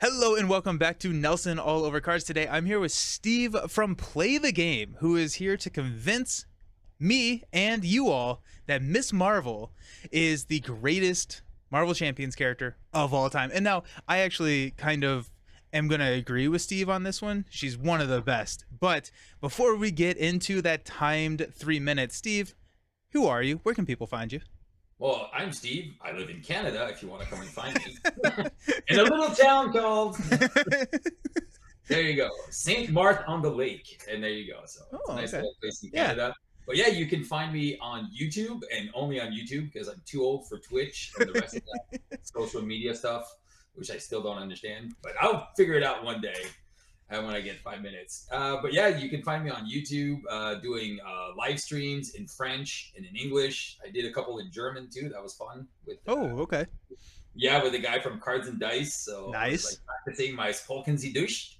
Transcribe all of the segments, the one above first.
Hello and welcome back to Nelson All Over Cards. Today I'm here with Steve from Play the Game, who is here to convince me and you all that Miss Marvel is the greatest Marvel Champions character of all time. And now I actually kind of am going to agree with Steve on this one. She's one of the best. But before we get into that timed 3 minutes, Steve, who are you? Where can people find you? Well, I'm Steve. I live in Canada if you want to come and find me. In a little town called, there you go, St. Marthe on the Lake. And there you go. So it's a Oh, nice okay. little place in Yeah. Canada. But yeah, you can find me on YouTube and only on YouTube because I'm too old for Twitch and the rest of that social media stuff, which I still don't understand. But I'll figure it out one day when I get 5 minutes. But yeah, you can find me on YouTube doing live streams in French and in English. I did a couple in German too. That was fun with Oh, okay. yeah, with the guy from Cards and Dice. So I was like Nice. practicing my Spolken Sie durch,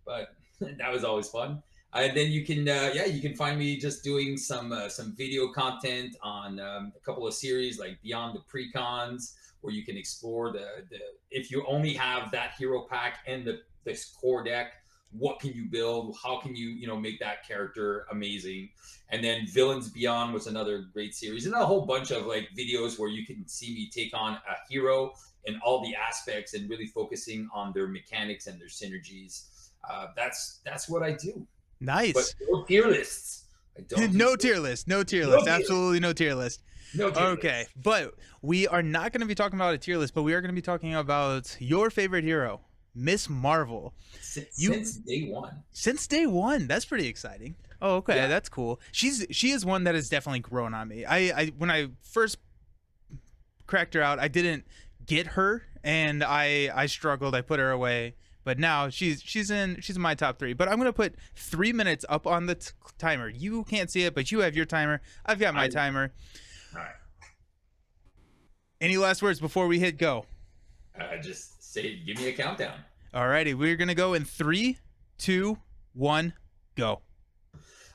but that was always fun. And then you can you can find me just doing some video content on a couple of series like Beyond the Precons, where you can explore the if you only have that hero pack and the core deck, what can you build? How can you make that character amazing? And then Villains Beyond was another great series, and a whole bunch of like videos where you can see me take on a hero and all the aspects and really focusing on their mechanics and their synergies. That's what I do. But Nice. no tier lists. I don't do No tier list. No tier no list. tier lists. Absolutely no tier list. No tier Okay, lists. but we are not going to be talking about a tier list, but we are going to be talking about your favorite hero, Miss Marvel. You Since day one. since day one. That's pretty exciting. Oh, okay, Yeah. that's cool. She is one that has definitely grown on me. I when I first cracked her out, I didn't get her, and I struggled. I put her away. But now she's in my top three. But I'm gonna put 3 minutes up on the timer. You can't see it, but you have your timer. I've got my timer. All right. Any last words before we hit go? Just say, give me a countdown. Alrighty, we're gonna go in 3, 2, 1, go.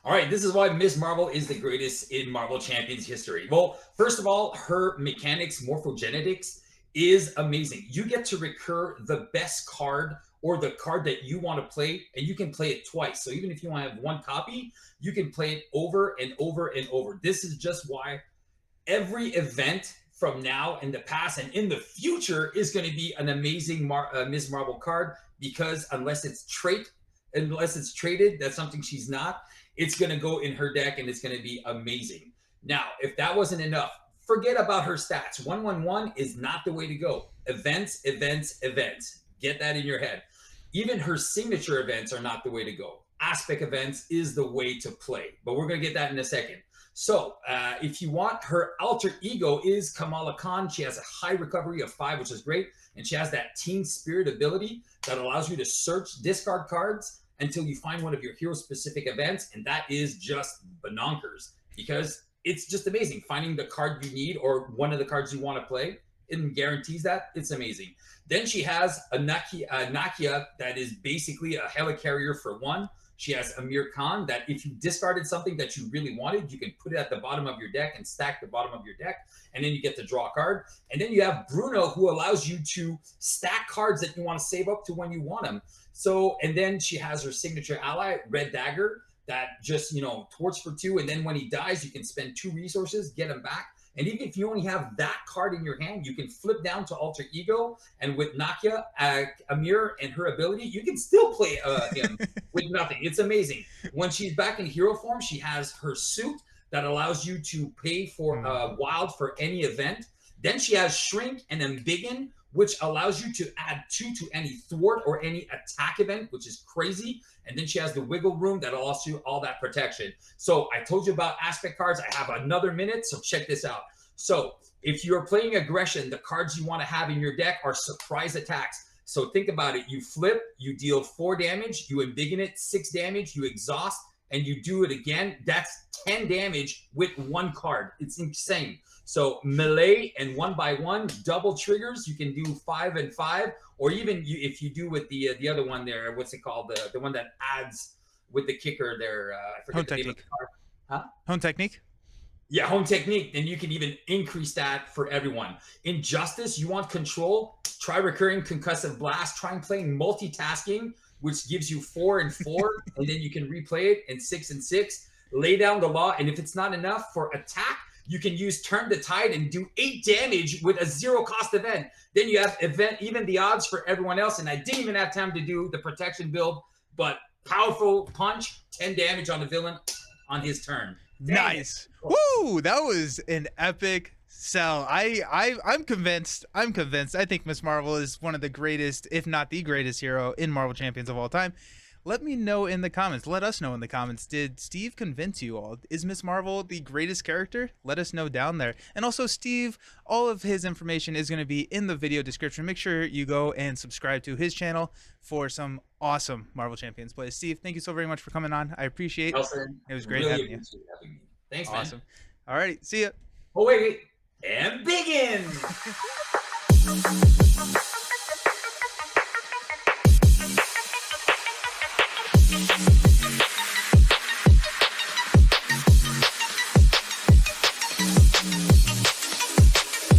All right, this is why Miss Marvel is the greatest in Marvel Champions history. Well, first of all, her mechanics, morphogenetics, is amazing. You get to recur the best card or the card that you want to play, and you can play it twice. So even if you want to have one copy, you can play it over and over and over. This is just why every event from now in the past and in the future is going to be an amazing Ms. Marvel card, because unless it's traded, that's something she's not. It's going to go in her deck and it's going to be amazing. Now, if that wasn't enough, forget about her stats. 111 is not the way to go. Events, events, events. Get that in your head. Even her signature events are not the way to go. Aspect events is the way to play, but we're going to get that in a second. So if you want, her alter ego is Kamala Khan. She has a high recovery of 5, which is great. And she has that team spirit ability that allows you to search discard cards until you find one of your hero specific events. And that is just bonkers, because it's just amazing. Finding the card you need or one of the cards you want to play, it guarantees that. It's amazing. Then she has a Nakia that is basically a helicarrier for 1. She has Amir Khan that if you discarded something that you really wanted, you can put it at the bottom of your deck and stack the bottom of your deck, and then you get to draw a card. And then you have Bruno, who allows you to stack cards that you want to save up to when you want them. So, and then she has her signature ally, Red Dagger, that just, torch for 2. And then when he dies, you can spend 2 resources, get him back. And even if you only have that card in your hand, you can flip down to Alter Ego. And with Nakia, Amir, and her ability, you can still play him with nothing. It's amazing. When she's back in hero form, she has her suit that allows you to pay for wild for any event. Then she has Shrink and Embiggen, which allows you to add 2 to any thwart or any attack event, which is crazy. And then she has the wiggle room that allows you all that protection. So I told you about aspect cards. I have another minute, so check this out. So if you're playing aggression, the cards you want to have in your deck are surprise attacks. So think about it. You flip, you deal 4 damage, you embiggen it, 6 damage, you exhaust, and you do it again. That's 10 damage with 1 card. It's insane. So melee and 1 by 1 double triggers. You can do 5 and 5, or even if you do with the other one there, what's it called? The one that adds with the kicker there. I forget Hone the name of technique. the card. Huh? Hone technique. Yeah, home technique. Then you can even increase that for everyone. In Justice, you want control? Try recurring concussive blast. Try playing multitasking, which gives you 4 and 4, and then you can replay it in 6 and 6. Lay down the law, and if it's not enough for attack, you can use Turn the Tide and do 8 damage with a 0 cost event. Then you have event even the odds for everyone else. And I didn't even have time to do the protection build, but powerful punch, 10 damage on the villain on his turn. Nice. Woo! That was an epic sell. I'm convinced. I'm convinced. I think Miss Marvel is one of the greatest, if not the greatest hero in Marvel Champions of all time. Let me know in the comments. Let us know in the comments. Did Steve convince you all? Is Miss Marvel the greatest character? Let us know down there. And also, Steve, all of his information is going to be in the video description. Make sure you go and subscribe to his channel for some awesome Marvel Champions plays. Steve, thank you so very much for coming on. I appreciate it. Nelson, It was great really having you. appreciate having me. Thanks, man. Awesome. All right. See ya. Oh, wait. And begin.